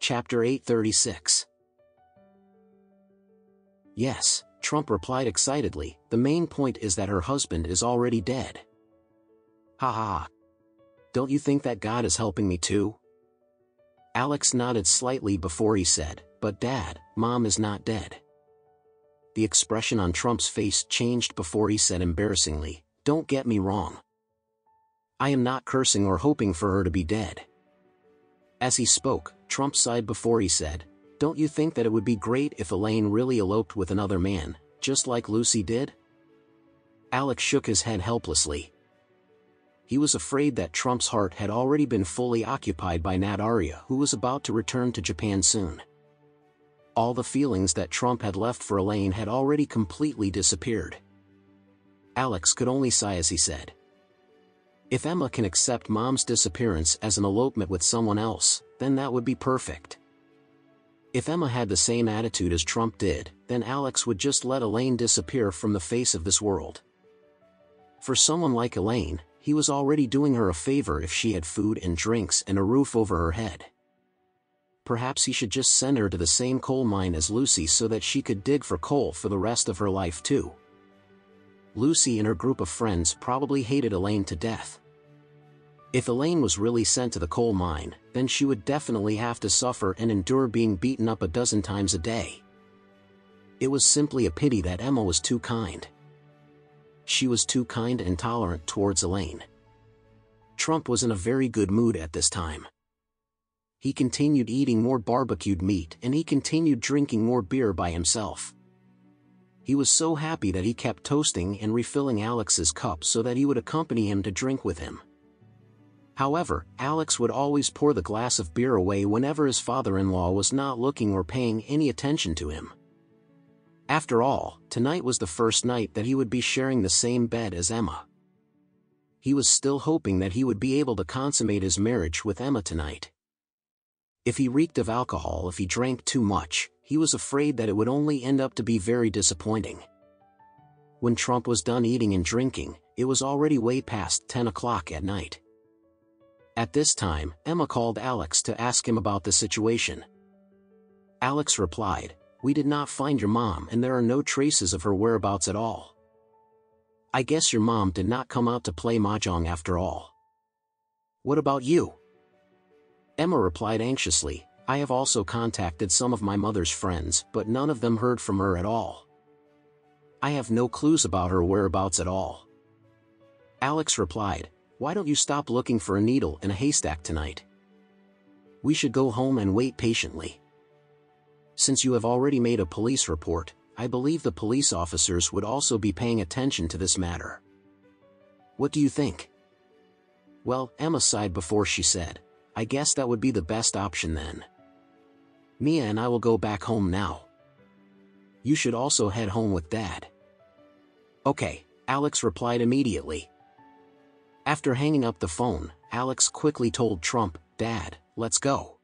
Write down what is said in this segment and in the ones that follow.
Chapter 836. Yes, Trump replied excitedly, the main point is that her husband is already dead. Ha ha ha. Don't you think that God is helping me too? Alex nodded slightly before he said, but Dad, Mom is not dead. The expression on Trump's face changed before he said embarrassingly, don't get me wrong. I am not cursing or hoping for her to be dead. As he spoke, Trump sighed before he said, don't you think that it would be great if Elaine really eloped with another man, just like Lucy did? Alex shook his head helplessly. He was afraid that Trump's heart had already been fully occupied by Natalia, who was about to return to Japan soon. All the feelings that Trump had left for Elaine had already completely disappeared. Alex could only sigh as he said, if Emma can accept Mom's disappearance as an elopement with someone else, then that would be perfect. If Emma had the same attitude as Trump did, then Alex would just let Elaine disappear from the face of this world. For someone like Elaine, he was already doing her a favor if she had food and drinks and a roof over her head. Perhaps he should just send her to the same coal mine as Lucy so that she could dig for coal for the rest of her life too. Lucy and her group of friends probably hated Elaine to death. If Elaine was really sent to the coal mine, then she would definitely have to suffer and endure being beaten up a dozen times a day. It was simply a pity that Emma was too kind. She was too kind and tolerant towards Elaine. Trump was in a very good mood at this time. He continued eating more barbecued meat and he continued drinking more beer by himself. He was so happy that he kept toasting and refilling Alex's cup so that he would accompany him to drink with him. However, Alex would always pour the glass of beer away whenever his father-in-law was not looking or paying any attention to him. After all, tonight was the first night that he would be sharing the same bed as Emma. He was still hoping that he would be able to consummate his marriage with Emma tonight. If he reeked of alcohol if he drank too much, he was afraid that it would only end up to be very disappointing. When Trump was done eating and drinking, it was already way past 10 o'clock at night. At this time, Emma called Alex to ask him about the situation. Alex replied, we did not find your mom and there are no traces of her whereabouts at all. I guess your mom did not come out to play mahjong after all. What about you? Emma replied anxiously, I have also contacted some of my mother's friends but none of them heard from her at all. I have no clues about her whereabouts at all. Alex replied, why don't you stop looking for a needle in a haystack tonight? We should go home and wait patiently. Since you have already made a police report, I believe the police officers would also be paying attention to this matter. What do you think? Well, Emma sighed before she said, I guess that would be the best option then. Mia and I will go back home now. You should also head home with Dad. Okay, Alex replied immediately. After hanging up the phone, Alex quickly told Trump, Dad, let's go.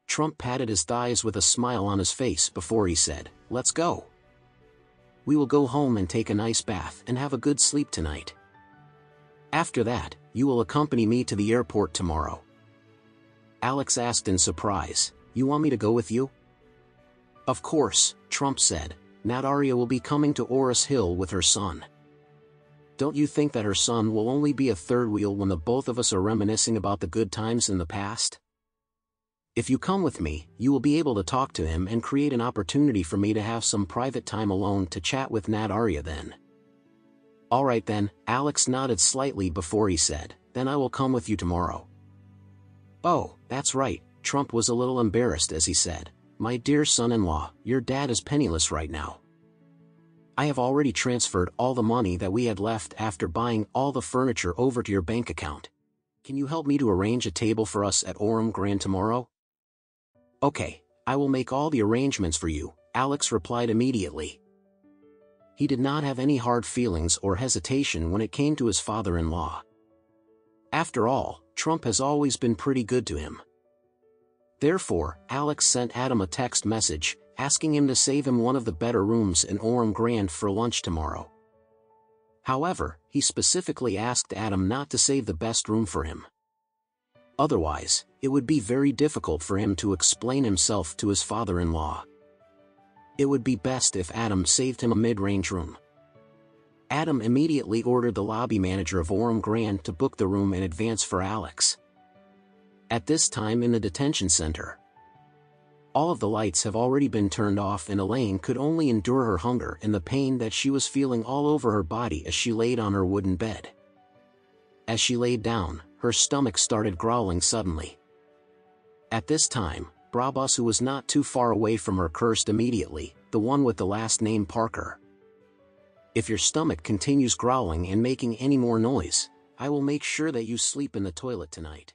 Trump patted his thighs with a smile on his face before he said, let's go. We will go home and take a nice bath and have a good sleep tonight. After that, you will accompany me to the airport tomorrow. Alex asked in surprise, you want me to go with you? Of course, Trump said, Natalia will be coming to Oris Hill with her son. Don't you think that her son will only be a third wheel when the both of us are reminiscing about the good times in the past? If you come with me, you will be able to talk to him and create an opportunity for me to have some private time alone to chat with Natalia then. Alright then, Alex nodded slightly before he said, then I will come with you tomorrow. Oh, that's right, Trump was a little embarrassed as he said, my dear son-in-law, your dad is penniless right now. I have already transferred all the money that we had left after buying all the furniture over to your bank account. Can you help me to arrange a table for us at Orem Grand tomorrow? Okay, I will make all the arrangements for you, Alex replied immediately. He did not have any hard feelings or hesitation when it came to his father-in-law. After all, Trump has always been pretty good to him. Therefore, Alex sent Adam a text message, asking him to save him one of the better rooms in Orem Grand for lunch tomorrow. However, he specifically asked Adam not to save the best room for him. Otherwise, it would be very difficult for him to explain himself to his father-in-law. It would be best if Adam saved him a mid-range room. Adam immediately ordered the lobby manager of Orem Grand to book the room in advance for Alex. At this time in the detention center, all of the lights have already been turned off and Elaine could only endure her hunger and the pain that she was feeling all over her body as she laid on her wooden bed. As she laid down, her stomach started growling suddenly. At this time, Brabus, who was not too far away from her, cursed immediately, the one with the last name Parker. "If your stomach continues growling and making any more noise, I will make sure that you sleep in the toilet tonight."